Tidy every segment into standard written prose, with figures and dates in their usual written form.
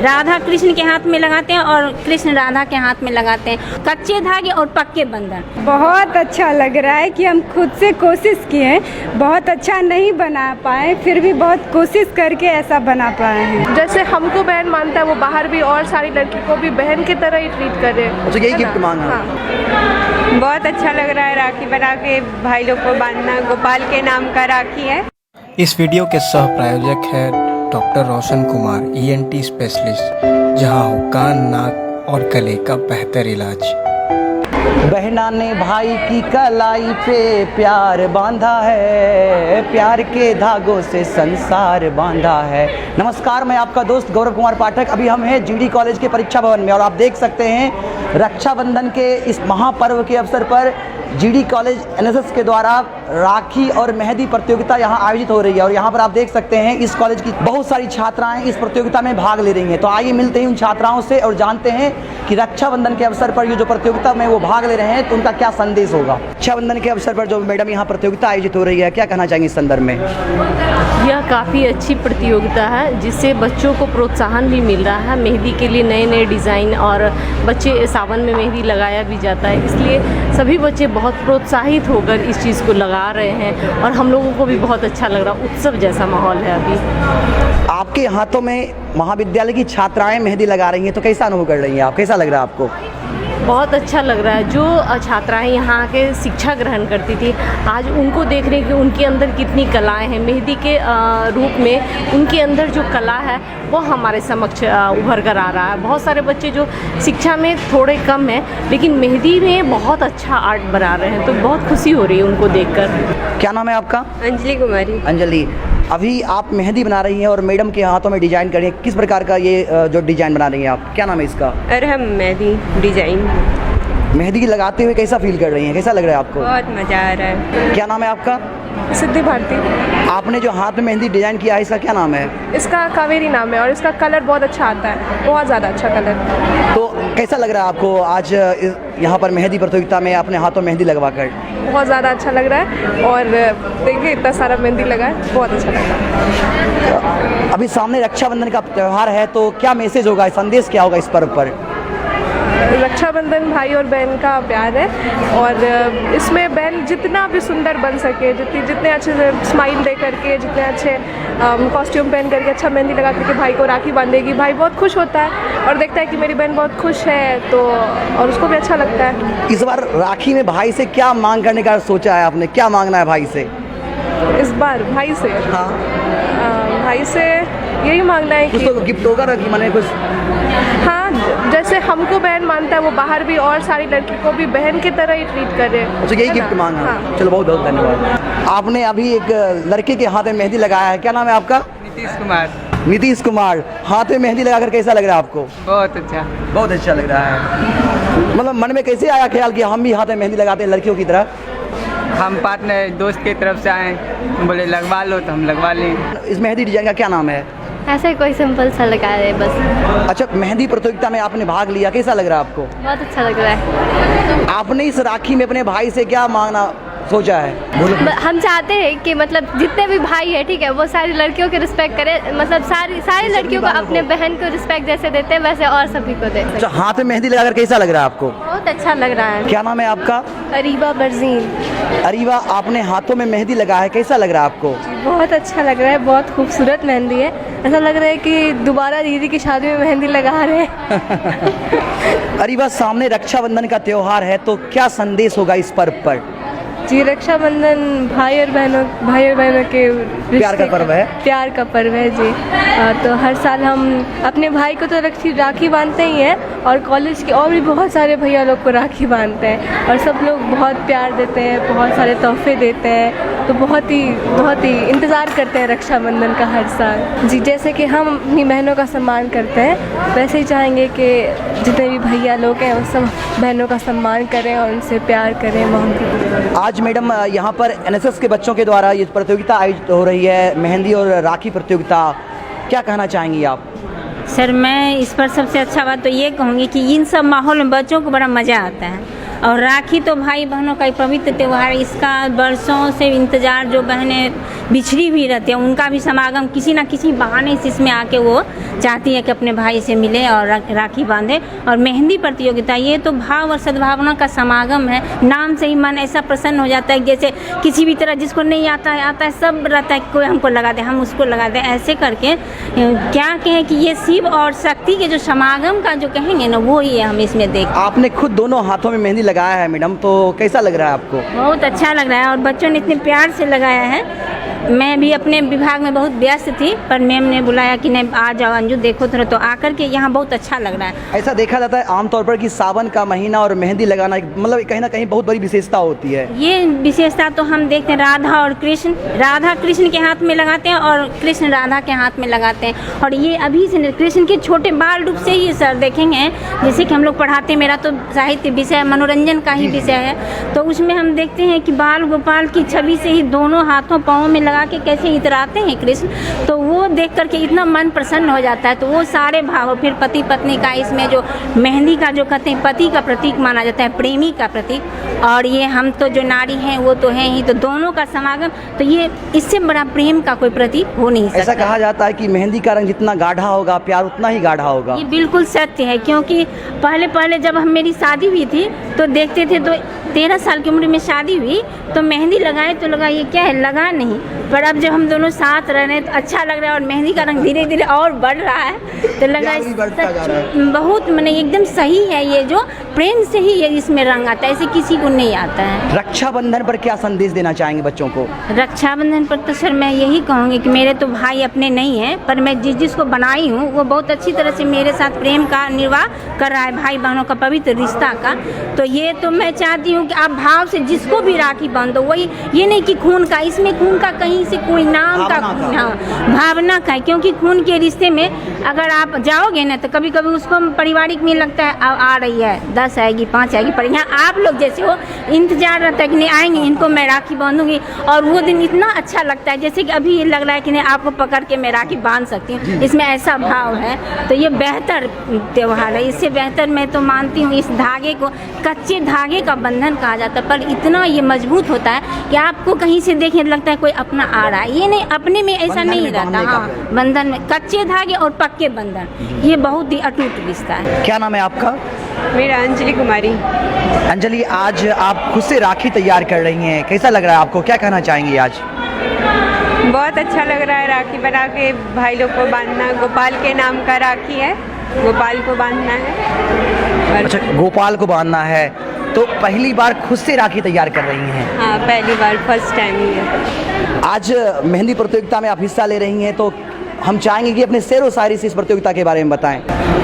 राधा कृष्ण के हाथ में लगाते हैं और कृष्ण राधा के हाथ में लगाते हैं, कच्चे धागे और पक्के बंधन। बहुत अच्छा लग रहा है कि हम खुद से कोशिश किए, बहुत अच्छा नहीं बना पाए, फिर भी बहुत कोशिश करके ऐसा बना पाए हैं। जैसे हमको बहन मानता है वो बाहर भी और सारी लड़की को भी बहन की तरह ही ट्रीट करे। अच्छा, यही गिफ्ट मांगा। हाँ। बहुत अच्छा लग रहा है, राखी बना के भाई लोग को बांधना। गोपाल के नाम का राखी है। इस वीडियो के सह प्रायोजक है doctor Roshan Kumar, ENT specialist, जहां हो कान, नाक और गले का बेहतर इलाज। बहना ने भाई की कलाई पे प्यार बांधा है, प्यार के धागों से संसार बांधा है। नमस्कार, मैं आपका दोस्त गौरव कुमार पाठक। अभी हम हैं GD कॉलेज के परीक्षा भवन में और आप देख सकते हैं रक्षाबंधन के इस महापर्व के अवसर पर GD कॉलेज NSS के द्वारा राखी और मेहंदी प्रतियोगिता यहाँ आयोजित हो रही है। और यहाँ पर आप देख सकते हैं इस कॉलेज की बहुत सारी छात्राएं इस प्रतियोगिता में भाग ले रही हैं। तो आइए मिलते हैं उन छात्राओं से और जानते हैं कि रक्षाबंधन के अवसर पर ये जो प्रतियोगिता में वो भाग ले रहे हैं तो उनका क्या संदेश होगा। रक्षाबंधन के अवसर पर जो मैडम यहाँ प्रतियोगिता आयोजित हो रही है, क्या कहना चाहेंगे इस संदर्भ में? यह काफ़ी अच्छी प्रतियोगिता है जिससे बच्चों को प्रोत्साहन भी मिल रहा है। मेहंदी के लिए नए नए डिज़ाइन और बच्चे सावन में मेहंदी लगाया भी जाता है, इसलिए सभी बच्चे बहुत प्रोत्साहित होकर इस चीज़ को लगा रहे हैं और हम लोगों को भी बहुत अच्छा लग रहा है। उत्सव जैसा माहौल है अभी। आपके हाथों में महाविद्यालय की छात्राएं मेहंदी लगा रही हैं तो कैसा अनुभव कर रही हैं आप, कैसा लग रहा है आपको? बहुत अच्छा लग रहा है। जो छात्राएं यहाँ आके शिक्षा ग्रहण करती थी, आज उनको देख रहे हैं कि उनके अंदर कितनी कलाएं हैं। मेहंदी के रूप में उनके अंदर जो कला है वो हमारे समक्ष उभर कर आ रहा है। बहुत सारे बच्चे जो शिक्षा में थोड़े कम हैं लेकिन मेहंदी में बहुत अच्छा आर्ट बना रहे हैं, तो बहुत खुशी हो रही है उनको देखकर। क्या नाम है आपका? अंजलि कुमारी। अंजलि, अभी आप मेहंदी बना रही हैं और मैडम के हाथों में डिजाइन कर रही हैं। किस प्रकार का ये जो डिजाइन बना रही हैं आप, क्या नाम है इसका? अरहम मेहंदी डिजाइन। मेहंदी लगाते हुए कैसा फील कर रही हैं, कैसा लग रहा है आपको? बहुत मजा आ रहा है। क्या नाम है आपका? सिद्धि भारती। आपने जो हाथ में मेहंदी डिजाइन किया है इसका क्या नाम है? इसका कावेरी नाम है और इसका कलर बहुत अच्छा आता है, बहुत ज़्यादा अच्छा कलर। तो कैसा लग रहा है आपको आज यहाँ पर मेहंदी प्रतियोगिता में अपने हाथों मेहंदी लगवा कर? बहुत ज़्यादा अच्छा लग रहा है और देखिए इतना सारा मेहंदी लगा है, बहुत अच्छा लग रहा है। अभी सामने रक्षाबंधन का त्यौहार है तो क्या मैसेज होगा, संदेश क्या होगा इस पर्व पर? रक्षाबंधन भाई और बहन का प्यार है और इसमें बहन जितना भी सुंदर बन सके, जितने अच्छे से स्माइल दे करके, जितने अच्छे कॉस्ट्यूम पहन करके, अच्छा मेहंदी लगा करके भाई को राखी बांधेगी, भाई बहुत खुश होता है और देखता है कि मेरी बहन बहुत खुश है तो और उसको भी अच्छा लगता है। इस बार राखी में भाई से क्या मांग करने का सोचा है आपने, क्या मांगना है भाई से इस बार? भाई से? हाँ, भाई से यही मांगना है कुछ कि तो गिफ्ट होगा ना, कि मैंने कुछ। हाँ, जैसे हमको बहन मानता है वो बाहर भी और सारी लड़की को भी बहन की तरह ही ट्रीट करे। अच्छा, यही गिफ्ट मांगा। हाँ। चलो, बहुत बहुत धन्यवाद। आपने अभी एक लड़के के हाथ में मेहंदी लगाया है, क्या नाम है आपका? नीतीश कुमार। नीतीश कुमार, हाथ में मेहंदी लगाकर कैसा लग रहा है आपको? बहुत अच्छा। बहुत अच्छा लग रहा है। मतलब मन में कैसे आया ख्याल कि हम भी हाथ में मेहंदी लगाते हैं लड़कियों की तरह? हम पार्टनर दोस्त की तरफ से आए, बोले लगवा लो तो हम लगवा लें। इस मेहंदी डिजाइन का क्या नाम है? ऐसे कोई सिंपल सा लगा रहे बस। अच्छा, मेहंदी प्रतियोगिता में आपने भाग लिया, कैसा लग रहा है आपको? बहुत अच्छा लग रहा है। आपने इस राखी में अपने भाई से क्या मांगना सोचा है? बोलो। हम चाहते हैं कि मतलब जितने भी भाई है, ठीक है, वो सारी लड़कियों की रिस्पेक्ट करे, मतलब सारी लड़कियों को अपने बहन को रिस्पेक्ट जैसे देते हैं वैसे और सभी को दे। अच्छा, हाथ में मेहंदी लगाकर कैसा लग रहा है आपको? बहुत अच्छा लग रहा है। क्या नाम है आपका? अरीबा बरजीन। अरीबा, आपने हाथों में मेहंदी लगा है, कैसा लग रहा है आपको? बहुत अच्छा लग रहा है, बहुत खूबसूरत मेहंदी है। ऐसा लग रहा है कि दोबारा दीदी की शादी में मेहंदी लगा रहे हैं। अरीबा, सामने रक्षाबंधन का त्योहार है तो क्या संदेश होगा इस पर्व पर? जी, रक्षाबंधन भाई और बहनों के प्यार का पर्व है। प्यार का पर्व है जी। तो हर साल हम अपने भाई को तो राखी बांधते ही हैं और कॉलेज के और भी बहुत सारे भैया लोग को राखी बांधते हैं और सब लोग बहुत प्यार देते हैं, बहुत सारे तोहफे देते हैं, तो बहुत ही इंतज़ार करते हैं रक्षाबंधन का हर साल। जी, जैसे कि हम अपनी बहनों का सम्मान करते हैं वैसे ही चाहेंगे कि जितने भी भैया लोग हैं वो सब बहनों का सम्मान करें और उनसे प्यार करें, मोहब्बत। आज मैडम यहाँ पर NSS के बच्चों के द्वारा ये प्रतियोगिता आयोजित हो रही है, मेहंदी और राखी प्रतियोगिता, क्या कहना चाहेंगी आप? सर, मैं इस पर सबसे अच्छा बात तो ये कहूँगी कि इन सब माहौल में बच्चों को बड़ा मज़ा आता है और राखी तो भाई बहनों का एक पवित्र त्यौहार, इसका बरसों से इंतज़ार जो बहनें बिछड़ी हुई रहती हैं उनका भी समागम किसी न किसी बहाने से इसमें आके वो चाहती है कि अपने भाई से मिले और राखी बांधे। और मेहंदी प्रतियोगिता ये तो भाव और सद्भावना का समागम है, नाम से ही मन ऐसा प्रसन्न हो जाता है जैसे किसी भी तरह जिसको नहीं आता है सब रहता है, कोई हमको लगा दे हम उसको लगा दे, ऐसे करके क्या कहें कि ये शिव और शक्ति के जो समागम का जो कहेंगे ना वो ही है हम इसमें देख। आपने खुद दोनों हाथों में मेहंदी लगाया है मैडम, तो कैसा लग रहा है आपको? बहुत अच्छा लग रहा है और बच्चों ने इतने प्यार से लगाया है। मैं भी अपने विभाग में बहुत व्यस्त थी पर मैम ने बुलाया कि नहीं आ जाओ अंजू देखो थोड़ा, तो आकर के यहाँ बहुत अच्छा लग रहा है। ऐसा देखा जाता है आमतौर पर कि सावन का महीना और मेहंदी लगाना मतलब कहीं ना कहीं बहुत बड़ी विशेषता होती है। ये विशेषता तो हम देखते हैं राधा और कृष्ण, राधा कृष्ण के हाथ में लगाते हैं और कृष्ण राधा के हाथ में लगाते हैं। और ये अभी से कृष्ण के छोटे बाल रूप से ही सर देखेंगे, जैसे कि हम लोग पढ़ाते हैं, मेरा तो साहित्य विषय मनोरंजन का ही विषय है, तो उसमें हम देखते हैं कि बाल गोपाल की छवि से ही दोनों हाथों पाँव में लगा के कैसे इतराते हैं कृष्ण, तो वो देख करके इतना मन प्रसन्न हो जाता है। तो वो सारे भाव, फिर पति पत्नी का इसमें जो मेहंदी का जो कहते हैं पति का प्रतीक माना जाता है, प्रेमी का प्रतीक, और ये हम तो जो नारी हैं वो तो हैं ही, तो दोनों का समागम, तो ये इससे बड़ा प्रेम का कोई प्रतीक हो नहीं सकता। ऐसा कहा जाता है कि मेहंदी का रंग जितना गाढ़ा होगा प्यार उतना ही गाढ़ा होगा। ये बिल्कुल सत्य है, क्योंकि पहले जब हम मेरी शादी हुई थी तो देखते थे, तो 13 साल की उम्र में शादी हुई तो मेहंदी लगाए तो लगा ये क्या है, लगा नहीं, पर अब जब हम दोनों साथ रह रहे हैं तो अच्छा लग रहा है और मेहंदी का रंग धीरे धीरे और बढ़ रहा है, तो लगा बहुत मैंने एकदम सही है, ये जो प्रेम से ही ये इसमें रंग आता है, ऐसे किसी को नहीं आता है। रक्षाबंधन पर क्या संदेश देना चाहेंगे बच्चों को? रक्षाबंधन पर तो सर मैं यही कहूँगी कि मेरे तो भाई अपने नहीं हैं, पर मैं जिसको बनाई हूँ वो बहुत अच्छी तरह से मेरे साथ प्रेम का निर्वाह कर रहा है, भाई बहनों का पवित्र रिश्ता का। तो ये तो मैं चाहती हूँ कि आप भाव से जिसको भी राखी बांधो, वही ये नहीं कि खून का, इसमें खून का कहीं से कोई नाम का, हाँ भावना का है, क्योंकि खून के रिश्ते में अगर आप जाओगे ना तो कभी कभी उसको पारिवारिक में लगता है आ रही है 10 आएगी 5 आएगी, पर यहाँ आप लोग जैसे हो इंतजार रहता है कि नहीं आएंगे इनको मैं राखी बांधूंगी, और वो दिन इतना अच्छा लगता है जैसे कि अभी ये लग रहा है कि नहीं आपको पकड़ के मैं राखी बांध सकती हूँ, इसमें ऐसा भाव है। तो ये बेहतर त्यौहार है, इससे बेहतर मैं तो मानती हूँ इस धागे को कच्चे धागे का बंधन कहा जाता है, पर इतना ये मजबूत होता है कि आपको कहीं से देखने लगता है कोई अपना आ रहा है, ये नहीं अपने में ऐसा नहीं रहता। हाँ बंधन में कच्चे धागे और पक्के बंधन, ये बहुत ही अटूट रिश्ता है। क्या नाम है आपका? मेरा अंजलि कुमारी। अंजलि, आज आप खुद से राखी तैयार कर रही हैं, कैसा लग रहा है आपको, क्या कहना चाहेंगी आज? बहुत अच्छा लग रहा है राखी बना के भाई लोग को बांधना, गोपाल के नाम का राखी है, गोपाल को बांधना है। अच्छा, गोपाल को बांधना है, तो पहली बार खुद से राखी तैयार कर रही हैं? हाँ पहली बार, फर्स्ट टाइम ही है। आज मेहंदी प्रतियोगिता में आप हिस्सा ले रही हैं, तो हम चाहेंगे कि अपने शेर व शायरी से इस प्रतियोगिता के बारे में बताएं।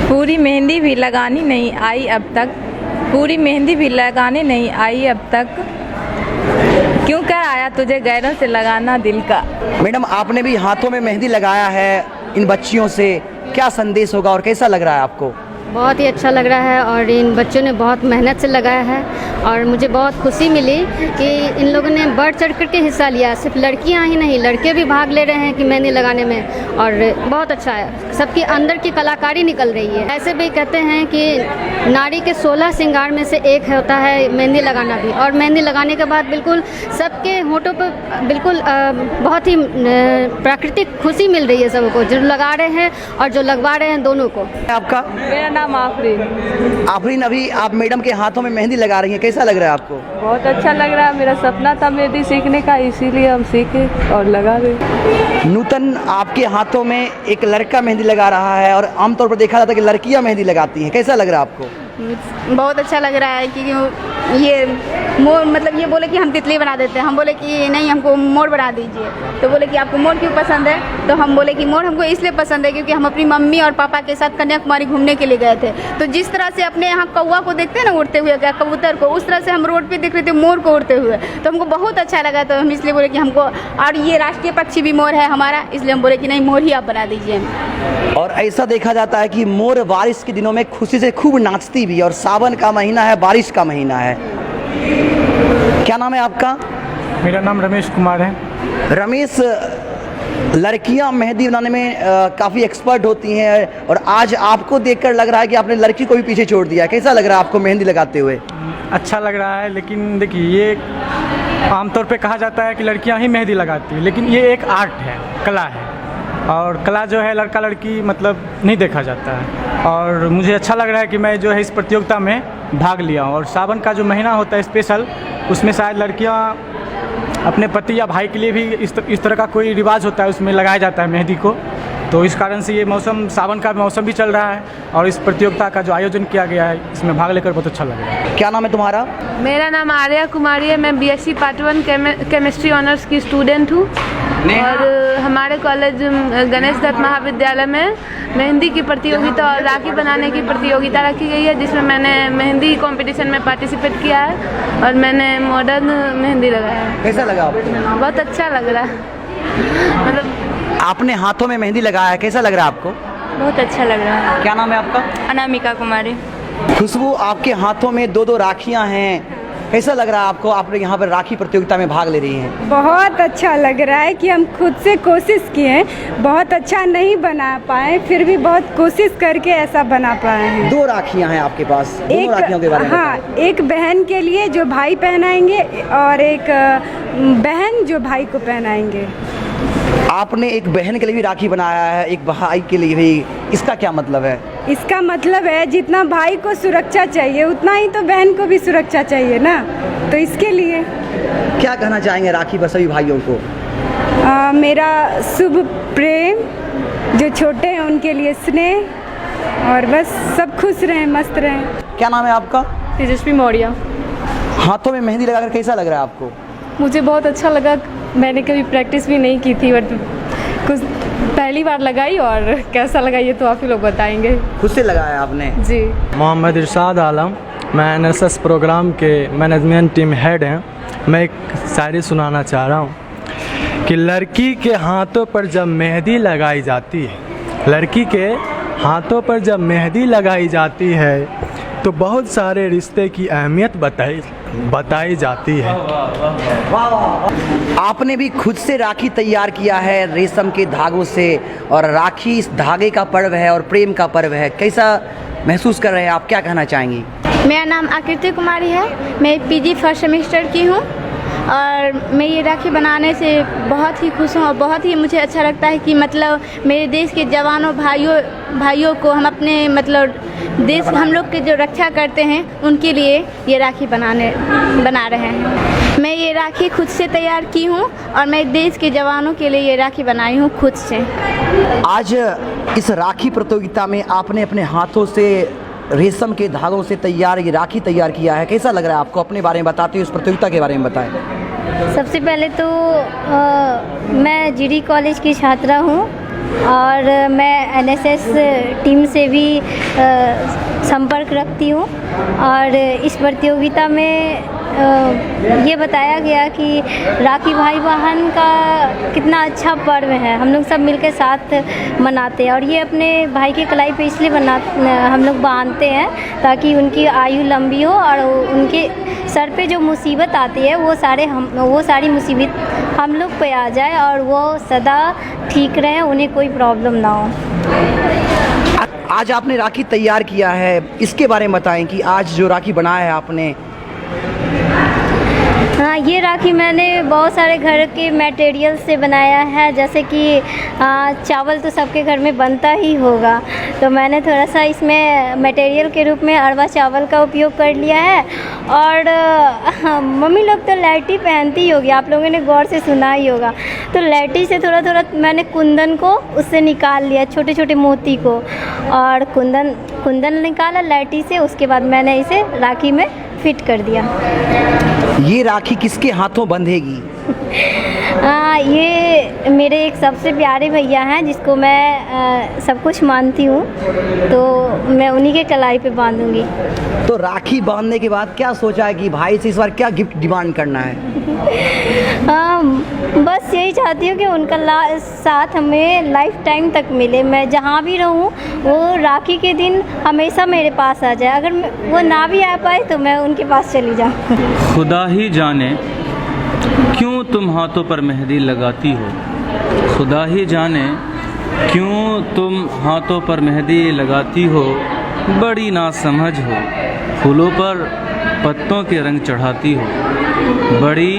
पूरी मेहंदी भी लगानी नहीं आई अब तक, पूरी मेहंदी भी लगाने नहीं आई अब तक, क्यों कर आया तुझे गैरों से लगाना दिल का। मैडम, आपने भी हाथों में मेहंदी लगाया है इन बच्चियों से, क्या संदेश होगा और कैसा लग रहा है आपको? बहुत ही अच्छा लग रहा है और इन बच्चों ने बहुत मेहनत से लगाया है और मुझे बहुत खुशी मिली कि इन लोगों ने बढ़ चढ़ कर के हिस्सा लिया। सिर्फ लड़कियां ही नहीं, लड़के भी भाग ले रहे हैं कि मेहंदी लगाने में, और बहुत अच्छा है, सबकी अंदर की कलाकारी निकल रही है। ऐसे भी कहते हैं कि नारी के 16 श्रृंगार में से एक होता है मेहंदी लगाना भी, और मेहंदी लगाने के बाद बिल्कुल सबके होठों पर बिल्कुल बहुत ही प्राकृतिक खुशी मिल रही है सबको, जो लगा रहे हैं और जो लगवा रहे हैं दोनों को। आपका? मेरा नाम आफरीन। आफरीन, अभी आप मैडम के हाथों में मेहंदी लगा रही हैं, कैसा लग रहा है आपको? बहुत अच्छा लग रहा है, मेरा सपना था मेहंदी सीखने का, इसीलिए हम सीखे और लगा रहे। नूतन, आपके हाथों में एक लड़का मेहंदी लगा रहा है और आमतौर पर देखा जाता है कि लड़कियां मेहंदी लगाती हैं, कैसा लग रहा है आपको? बहुत अच्छा लग रहा है कि ये मोर, मतलब ये बोले कि हम तितली बना देते हैं, हम बोले कि नहीं हमको मोर बना दीजिए, तो बोले कि आपको मोर क्यों पसंद है, तो हम बोले कि मोर हमको इसलिए पसंद है क्योंकि हम अपनी मम्मी और पापा के साथ कन्याकुमारी घूमने के लिए गए थे, तो जिस तरह से अपने यहाँ कौवा को देखते हैं ना उड़ते हुए, क्या कबूतर को, उस तरह से हम रोड पे देख रहे थे मोर को उड़ते हुए, तो हमको बहुत अच्छा लगा, तो हम इसलिए बोले कि हमको, और ये राष्ट्रीय पक्षी भी मोर है हमारा, इसलिए हम बोले कि नहीं मोर ही आप बना दीजिए। और ऐसा देखा जाता है कि मोर बारिश के दिनों में खुशी से खूब नाचती भी, और सावन का महीना है, बारिश का महीना है। क्या नाम है आपका? मेरा नाम रमेश कुमार है। रमेश, लड़कियां मेहंदी बनाने में काफ़ी एक्सपर्ट होती हैं, और आज आपको देखकर लग रहा है कि आपने लड़की को भी पीछे छोड़ दिया, कैसा लग रहा है आपको मेहंदी लगाते हुए? अच्छा लग रहा है, लेकिन देखिए ये आमतौर पे कहा जाता है कि लड़कियां ही मेहंदी लगाती है, लेकिन ये एक आर्ट है, कला है, और कला जो है लड़का लड़की मतलब नहीं देखा जाता है। और मुझे अच्छा लग रहा है कि मैं जो है इस प्रतियोगिता में भाग लिया हूँ। और सावन का जो महीना होता है स्पेशल, उसमें शायद लड़कियाँ अपने पति या भाई के लिए भी इस तरह का कोई रिवाज होता है, उसमें लगाया जाता है मेहंदी को। तो इस कारण से ये मौसम, सावन का मौसम भी चल रहा है और इस प्रतियोगिता का जो आयोजन किया गया है इसमें भाग लेकर बहुत अच्छा लग रहा है। क्या नाम है तुम्हारा? मेरा नाम आर्या कुमारी है। मैं BSc पार्ट 1 केमिस्ट्री ऑनर्स की स्टूडेंट हूँ और हमारे कॉलेज गणेश दत्त महाविद्यालय में मेहंदी की प्रतियोगिता और राखी बनाने की प्रतियोगिता रखी गई है, जिसमें मैंने मेहंदी कंपटीशन में पार्टिसिपेट किया है और मैंने मॉडर्न मेहंदी लगाया है। कैसा लगा आपको? बहुत अच्छा लग रहा है। मतलब आपने हाथों में मेहंदी लगाया है, कैसा लग रहा है आपको? बहुत अच्छा लग रहा है। क्या नाम है आपका? अनामिका कुमारी। खुशबू, आपके हाथों में 2-2 राखियां हैं, कैसा लग रहा है आपको? आप लोग यहाँ पर राखी प्रतियोगिता में भाग ले रही हैं। बहुत अच्छा लग रहा है कि हम खुद से कोशिश किए हैं, बहुत अच्छा नहीं बना पाए, फिर भी बहुत कोशिश करके ऐसा बना पाए हैं। 2 राखियां हैं आपके पास, दोनों राखियों के बारे में हाँ, एक बहन के लिए जो भाई पहनाएंगे और एक बहन जो भाई को पहनाएंगे। आपने एक बहन के लिए भी राखी बनाया है, एक भाई के लिए भी, इसका क्या मतलब है? इसका मतलब है जितना भाई को सुरक्षा चाहिए उतना ही तो बहन को भी सुरक्षा चाहिए ना, तो इसके लिए। क्या कहना चाहेंगे राखी पर सभी भाइयों को? मेरा शुभ प्रेम, जो छोटे हैं उनके लिए स्नेह, और बस सब खुश रहें, मस्त रहें। क्या नाम है आपका? तेजस्वी मौर्य। हाथों में मेहंदी लगाकर कैसा लग रहा है आपको? मुझे बहुत अच्छा लगा। मैंने कभी प्रैक्टिस भी नहीं की थी, बट कुछ पहली बार लगाई, और कैसा लगा ये तो आप ही लोग बताएंगे। खुद से लगाया आपने? जी। मोहम्मद इरशाद आलम, मैं NSS प्रोग्राम के मैनेजमेंट टीम हेड हैं। मैं एक शायरी सुनाना चाह रहा हूँ कि लड़की के हाथों पर जब मेहंदी लगाई जाती है, लड़की के हाथों पर जब मेहंदी लगाई जाती है तो बहुत सारे रिश्ते की अहमियत बताई जाती है। आपने भी खुद से राखी तैयार किया है रेशम के धागों से, और राखी इस धागे का पर्व है और प्रेम का पर्व है, कैसा महसूस कर रहे हैं आप? क्या कहना चाहेंगी? मेरा नाम आकृति कुमारी है। मैं PG फर्स्ट सेमेस्टर की हूँ और मैं ये राखी बनाने से बहुत ही खुश हूँ और बहुत ही मुझे अच्छा लगता है कि मतलब मेरे देश के जवानों भाइयों को हम अपने मतलब देश, हम लोग के जो रक्षा करते हैं उनके लिए ये राखी बना रहे हैं। मैं ये राखी खुद से तैयार की हूँ और मैं देश के जवानों के लिए ये राखी बनाई हूँ खुद से। आज इस राखी प्रतियोगिता में आपने अपने हाथों से रेशम के धागों से तैयार ये राखी तैयार किया है, कैसा लग रहा है आपको? अपने बारे में बताते हुए उस प्रतियोगिता के बारे में बताएं। सबसे पहले तो मैं GD कॉलेज की छात्रा हूँ और मैं NSS टीम से भी संपर्क रखती हूँ, और इस प्रतियोगिता में ये बताया गया कि राखी भाई बहन का कितना अच्छा पर्व है, हम लोग सब मिलकर साथ मनाते हैं। और ये अपने भाई के कलाई पे इसलिए हम लोग बांधते हैं ताकि उनकी आयु लंबी हो और उनके सर पे जो मुसीबत आती है वो सारी मुसीबत हम लोग पे आ जाए और वो सदा ठीक रहे, उन्हें कोई प्रॉब्लम ना हो। आज आपने राखी तैयार किया है, इसके बारे में बताएं कि आज जो राखी बनाया है आपने। हाँ, ये राखी मैंने बहुत सारे घर के मटेरियल से बनाया है, जैसे कि चावल तो सबके घर में बनता ही होगा, तो मैंने थोड़ा सा इसमें मटेरियल के रूप में अरवा चावल का उपयोग कर लिया है। और मम्मी लोग तो लैटी पहनती ही होगी, आप लोगों ने गौर से सुना ही होगा, तो लैटी से थोड़ा थोड़ा मैंने कुंदन को उससे निकाल लिया, छोटे छोटे मोती को, और कुंदन निकाला लैटी से, उसके बाद मैंने इसे राखी में फिट कर दिया। ये राखी किसके हाथों बंधेगी? ये मेरे एक सबसे प्यारे भैया हैं जिसको मैं सब कुछ मानती हूँ, तो मैं उन्हीं के कलाई पे बांधूंगी। तो राखी बांधने के बाद क्या सोचा है कि भाई से इस बार क्या गिफ्ट डिमांड करना है? बस यही चाहती हूँ कि उनका साथ हमें लाइफ टाइम तक मिले, मैं जहाँ भी रहूँ वो राखी के दिन हमेशा मेरे पास आ जाए, अगर वो ना भी आ पाए तो मैं उनके पास चली जाऊँ। खुदा ही जाने क्यों तुम हाथों पर मेहंदी लगाती हो, खुदा ही जाने क्यों तुम हाथों पर मेहंदी लगाती हो, बड़ी नासमझ हो, फूलों पर पत्तों के रंग चढ़ाती हो, बड़ी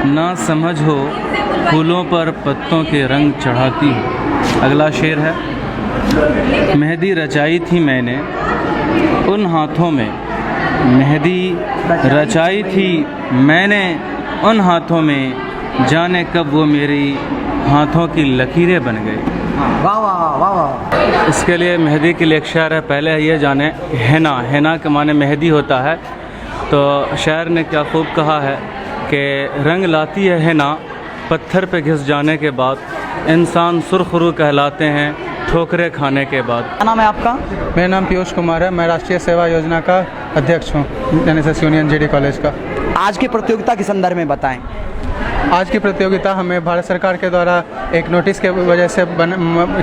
ना समझ हो फूलों पर पत्तों के रंग चढ़ाती हो। अगला शेर है, मेहंदी रचाई थी मैंने उन हाथों में, मेहंदी रचाई थी मैंने उन हाथों में, जाने कब वो मेरी हाथों की लकीरें बन गई। वाह वाह वाह वाह। इसके लिए मेहंदी के लिए एक शेर है, पहले ये जाने हैना, हैना के माने मेहंदी होता है। तो शायर ने क्या खूब कहा है कि रंग लाती है हैना, पत्थर पे घिस जाने के बाद इंसान सुरखरू कहलाते हैं ठोकरे खाने के बाद। क्या नाम है आपका? मेरा नाम पीयूष कुमार है, मैं राष्ट्रीय सेवा योजना का अध्यक्ष हूँ, NSS यूनियन GD कॉलेज का। आज की प्रतियोगिता के संदर्भ में बताएं। आज की प्रतियोगिता हमें भारत सरकार के द्वारा एक नोटिस के वजह से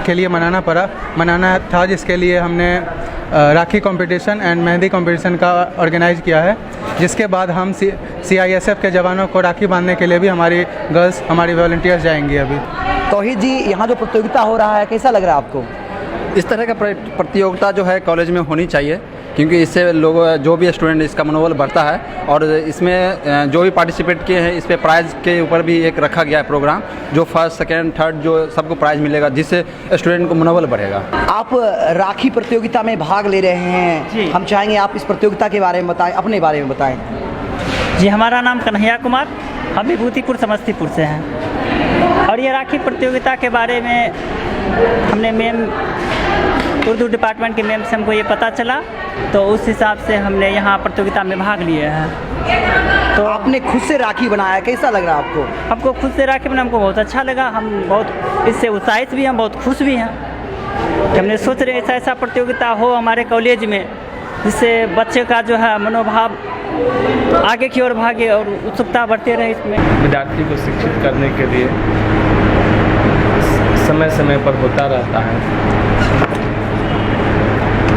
के लिए मनाना था, जिसके लिए हमने राखी कंपटीशन एंड मेहंदी कंपटीशन का ऑर्गेनाइज किया है, जिसके बाद हम CISF के जवानों को राखी बांधने के लिए भी हमारी गर्ल्स, हमारी वॉलंटियर्स जाएंगी अभी। तौहीद जी, यहाँ जो प्रतियोगिता हो रहा है कैसा लग रहा है आपको? इस तरह का प्रतियोगिता जो है कॉलेज में होनी चाहिए, क्योंकि इससे लोग, जो भी स्टूडेंट, इसका मनोबल बढ़ता है। और इसमें जो भी पार्टिसिपेट किए हैं, इस पे प्राइज़ के ऊपर भी एक रखा गया है प्रोग्राम, जो फर्स्ट सेकंड थर्ड जो सबको प्राइज़ मिलेगा, जिससे स्टूडेंट को मनोबल बढ़ेगा। आप राखी प्रतियोगिता में भाग ले रहे हैं, हम चाहेंगे आप इस प्रतियोगिता के बारे में बताएं, अपने बारे में बताएं। जी, हमारा नाम कन्हैया कुमार, हम विभूतिपुर समस्तीपुर से हैं। और ये राखी प्रतियोगिता के बारे में हमने मैम उर्दू डिपार्टमेंट के मैम से हमको ये पता चला, तो उस हिसाब से हमने यहाँ प्रतियोगिता में भाग लिए हैं। तो आपने खुद से राखी बनाया, कैसा लग रहा है आपको? हमको खुद से राखी बनाना हमको बहुत अच्छा लगा, हम बहुत इससे उत्साहित भी हैं, बहुत खुश भी हैं। हमने सोच रहे ऐसा प्रतियोगिता हो हमारे कॉलेज में, जिससे बच्चे का जो है मनोभाव आगे की ओर भागे और उत्सुकता बढ़ते रहे। इसमें विद्यार्थी को शिक्षित करने के लिए समय समय पर होता रहता है।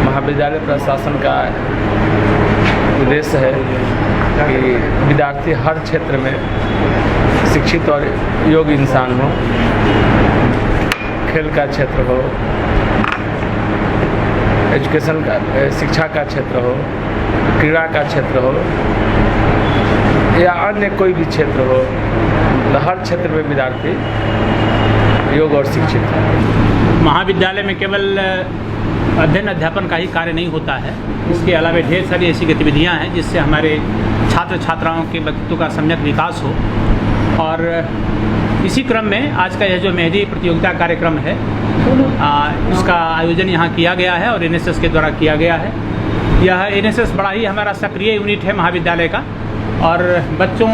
महाविद्यालय प्रशासन का उद्देश्य है कि विद्यार्थी हर क्षेत्र में शिक्षित और योग्य इंसान हो, खेल का क्षेत्र हो, एजुकेशन का, शिक्षा का क्षेत्र हो, क्रीड़ा का क्षेत्र हो या अन्य कोई भी क्षेत्र हो, तो हर क्षेत्र में विद्यार्थी योग्य और शिक्षित है। महाविद्यालय में केवल अध्ययन अध्यापन का ही कार्य नहीं होता है, इसके अलावा ढेर सारी ऐसी गतिविधियां हैं जिससे हमारे छात्र छात्राओं के व्यक्तित्व का सम्यक विकास हो। और इसी क्रम में आज का यह जो मेहंदी प्रतियोगिता कार्यक्रम है, उसका आयोजन यहाँ किया गया है और NSS के द्वारा किया गया है। यह NSS बड़ा ही हमारा सक्रिय यूनिट है महाविद्यालय का, और बच्चों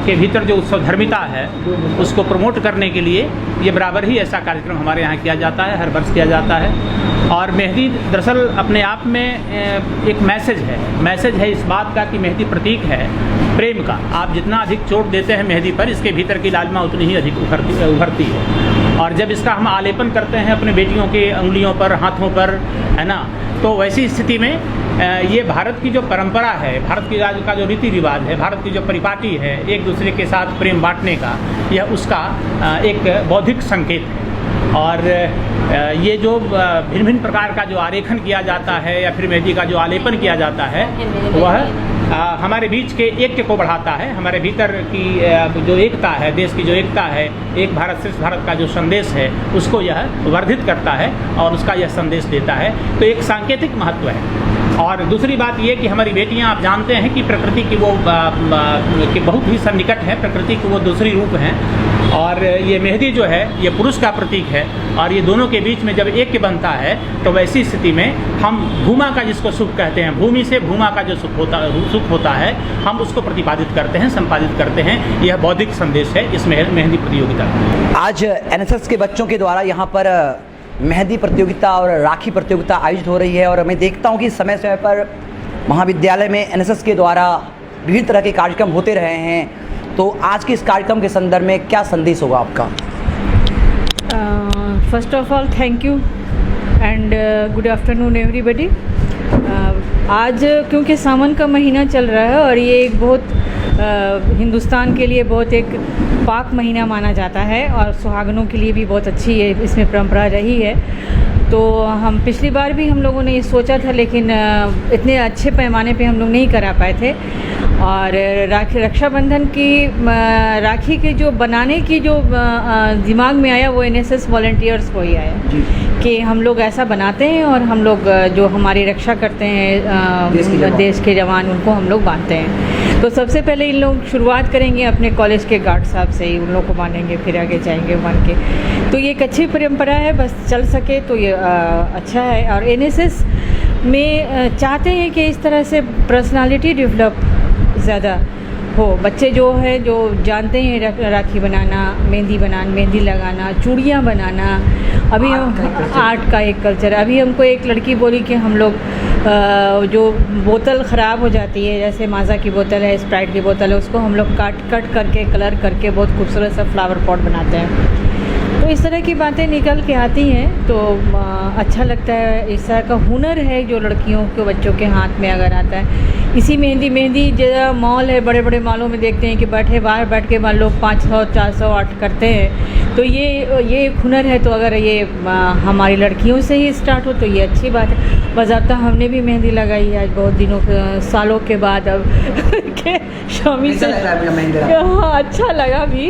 के भीतर जो उत्सवधर्मिता है उसको प्रमोट करने के लिए ये बराबर ही ऐसा कार्यक्रम हमारे यहाँ किया जाता है, हर वर्ष किया जाता है। और मेहंदी दरअसल अपने आप में एक मैसेज है इस बात का कि मेहंदी प्रतीक है प्रेम का। आप जितना अधिक चोट देते हैं मेहंदी पर, इसके भीतर की लालिमा उतनी ही अधिक उभरती है। और जब इसका हम आलेपन करते हैं अपने बेटियों के अंगुलियों पर, हाथों पर, है ना, तो वैसी स्थिति में ये भारत की जो परंपरा है, भारत की का जो रीति रिवाज है, भारत की जो परिपाटी है एक दूसरे के साथ प्रेम बांटने का, यह उसका एक बौद्धिक संकेत है। और ये जो भिन्न भिन्न प्रकार का जो आरेखन किया जाता है या फिर मेहंदी का जो आलेपन किया जाता है, वह हमारे बीच के ऐक्य को बढ़ाता है, हमारे भीतर की जो एकता है, देश की जो एकता है, एक भारत श्रेष्ठ भारत का जो संदेश है, उसको यह वर्धित करता है और उसका यह संदेश देता है। तो एक सांकेतिक महत्व है। और दूसरी बात ये कि हमारी बेटियां, आप जानते हैं कि प्रकृति की वो कि बहुत ही सन्निकट है, प्रकृति की वो दूसरी रूप हैं। और ये मेहंदी जो है ये पुरुष का प्रतीक है, और ये दोनों के बीच में जब ऐक्य बनता है तो वैसी स्थिति में हम भूमा का, जिसको सुख कहते हैं, भूमि से भूमा का जो सुख होता है, हम उसको प्रतिपादित करते हैं, संपादित करते हैं। यह बौद्धिक संदेश है इस मेहंदी प्रतियोगिता का। आज NSS के बच्चों के द्वारा यहाँ पर मेहंदी प्रतियोगिता और राखी प्रतियोगिता आयोजित हो रही है, और मैं देखता हूँ कि समय समय पर महाविद्यालय में NSS के द्वारा विभिन्न तरह के कार्यक्रम होते रहे हैं। तो आज के इस कार्यक्रम के संदर्भ में क्या संदेश होगा आपका? First of all thank you and good afternoon everybody. आज क्योंकि सावन का महीना चल रहा है और ये एक बहुत हिंदुस्तान के लिए बहुत एक पाक महीना माना जाता है, और सुहागनों के लिए भी बहुत अच्छी है इसमें परंपरा रही है। तो हम पिछली बार भी हम लोगों ने ये सोचा था, लेकिन इतने अच्छे पैमाने पे हम लोग नहीं करा पाए थे। और रक्षाबंधन की राखी के जो बनाने की जो दिमाग में आया वो NSS वॉलंटियर्स को ही आया कि हम लोग ऐसा बनाते हैं और हम लोग जो हमारी रक्षा करते हैं देश के जवान उनको हम लोग बांधते हैं। तो सबसे पहले इन लोग शुरुआत करेंगे अपने कॉलेज के गार्ड साहब से ही, उन लोग को बांधेंगे, फिर आगे जाएंगे बांध के। तो ये एक अच्छी परंपरा है, बस चल सके तो ये अच्छा है। और NSS में चाहते हैं कि इस तरह से पर्सनालिटी डेवलप ज़्यादा हो। बच्चे जो है जो जानते हैं राखी बनाना, मेहंदी लगाना, चूड़ियाँ बनाना, अभी आर्ट का एक कल्चर। अभी हमको एक लड़की बोली कि हम लोग जो बोतल ख़राब हो जाती है, जैसे माज़ा की बोतल है, स्प्राइट की बोतल है, उसको हम लोग कट करके कलर करके बहुत खूबसूरत सा फ्लावर पॉट बनाते हैं। तो इस तरह की बातें निकल के आती हैं तो अच्छा लगता है। इस तरह का हुनर है जो लड़कियों के बच्चों के हाथ में अगर आता है। इसी मेहंदी जगह मॉल है, बड़े बड़े मॉलों में देखते हैं कि बाहर बैठ के मान लो 500, 400, 8 करते हैं। तो ये एक हुनर है। तो अगर ये हमारी लड़कियों से ही स्टार्ट हो तो ये अच्छी बात है। बज़ाब्ता हमने भी मेहंदी लगाई है आज बहुत दिनों सालों के बाद। अब के शामी से हाँ अच्छा लगा भी,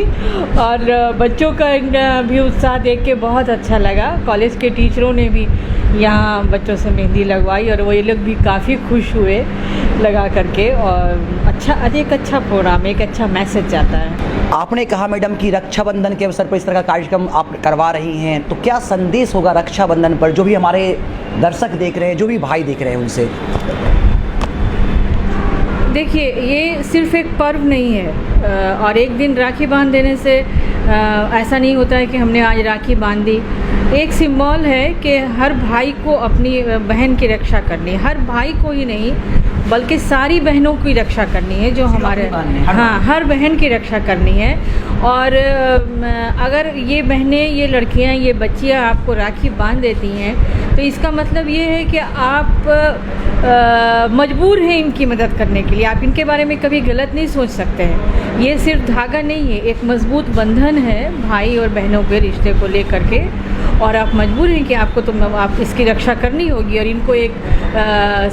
और बच्चों का भी उत्साह देख के बहुत अच्छा लगा। कॉलेज के टीचरों ने भी यहाँ बच्चों से मेहंदी लगवाई और वो ये लोग भी काफ़ी खुश हुए लगा करके। और एक अच्छा प्रोग्राम, एक अच्छा मैसेज जाता है। आपने कहा मैडम कि रक्षाबंधन के अवसर पर इस तरह का कार्यक्रम आप करवा रही हैं, तो क्या संदेश होगा रक्षाबंधन पर जो भी हमारे दर्शक देख रहे हैं, जो भी भाई देख रहे हैं उनसे? देखिए, ये सिर्फ एक पर्व नहीं है और एक दिन राखी बांध देने से ऐसा नहीं होता है कि हमने आज राखी बांध दी। एक सिंबल है कि हर भाई को अपनी बहन की रक्षा करनी है। हर भाई को ही नहीं बल्कि सारी बहनों की रक्षा करनी है, जो हमारे हर बहन की रक्षा करनी है। और अगर ये बहनें, ये लड़कियां, ये बच्चियां आपको राखी बांध देती हैं तो इसका मतलब ये है कि आप मजबूर हैं इनकी मदद करने के लिए। आप इनके बारे में कभी गलत नहीं सोच सकते हैं। ये सिर्फ धागा नहीं है, एक मजबूत बंधन है भाई और बहनों के रिश्ते को लेकर के, और आप मजबूर हैं कि आपको आप इसकी रक्षा करनी होगी। और इनको एक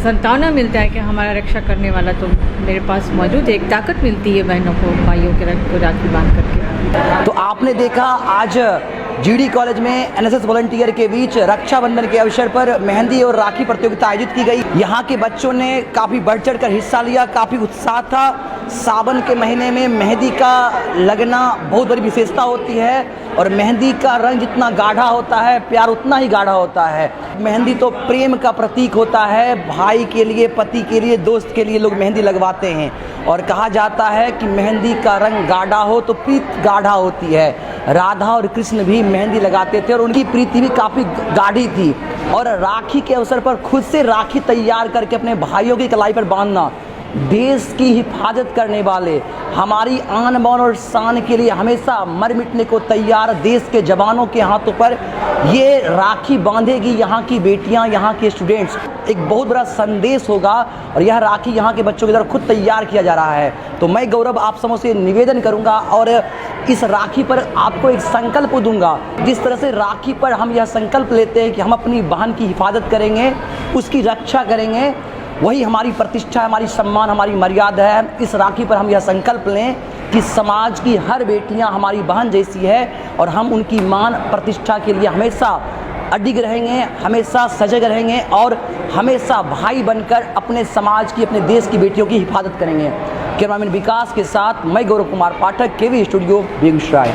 संतावना मिलता है कि हमारा रक्षा करने वाला तो मेरे पास मौजूद है। एक ताकत मिलती है बहनों को, भाइयों के रंग को राखी बांध करके। तो आपने देखा आज GD कॉलेज में NSS वॉलंटियर के बीच रक्षाबंधन के अवसर पर मेहंदी और राखी प्रतियोगिता आयोजित की गई। यहाँ के बच्चों ने काफ़ी बढ़ चढ़ कर हिस्सा लिया, काफ़ी उत्साह था। सावन के महीने में मेहंदी का लगना बहुत बड़ी विशेषता होती है और मेहंदी का रंग जितना गाढ़ा होता है, प्यार उतना ही गाढ़ा होता है। मेहंदी तो प्रेम का प्रतीक होता है। भाई के लिए, पति के लिए, दोस्त के लिए लोग मेहंदी लगवाते हैं और कहा जाता है कि मेहंदी का रंग गाढ़ा हो तो प्रीत गाढ़ा होती है। राधा और कृष्ण भी मेहंदी लगाते थे और उनकी प्रीति भी काफ़ी गाढ़ी थी। और राखी के अवसर पर खुद से राखी तैयार करके अपने भाइयों की कलाई पर बांधना, देश की हिफाजत करने वाले, हमारी आन बान और शान के लिए हमेशा मर मिटने को तैयार देश के जवानों के हाथों पर ये राखी बांधेगी यहाँ की बेटियाँ, यहाँ के स्टूडेंट्स। एक बहुत बड़ा संदेश होगा और यह राखी यहाँ के बच्चों की तरफ खुद तैयार किया जा रहा है। तो मैं गौरव आप समों से निवेदन करूँगा और इस राखी पर आपको एक संकल्प दूंगा। जिस तरह से राखी पर हम यह संकल्प लेते हैं कि हम अपनी बहन की हिफाजत करेंगे, उसकी रक्षा करेंगे, वही हमारी प्रतिष्ठा, हमारी सम्मान, हमारी मर्यादा है। इस राखी पर हम यह संकल्प लें कि समाज की हर बेटियां हमारी बहन जैसी है और हम उनकी मान प्रतिष्ठा के लिए हमेशा अडिग रहेंगे, हमेशा सजग रहेंगे और हमेशा भाई बनकर अपने समाज की, अपने देश की बेटियों की हिफाजत करेंगे। कैमरामैन विकास के साथ मैं गौरव कुमार पाठक, KV स्टूडियो, बेगूसराय।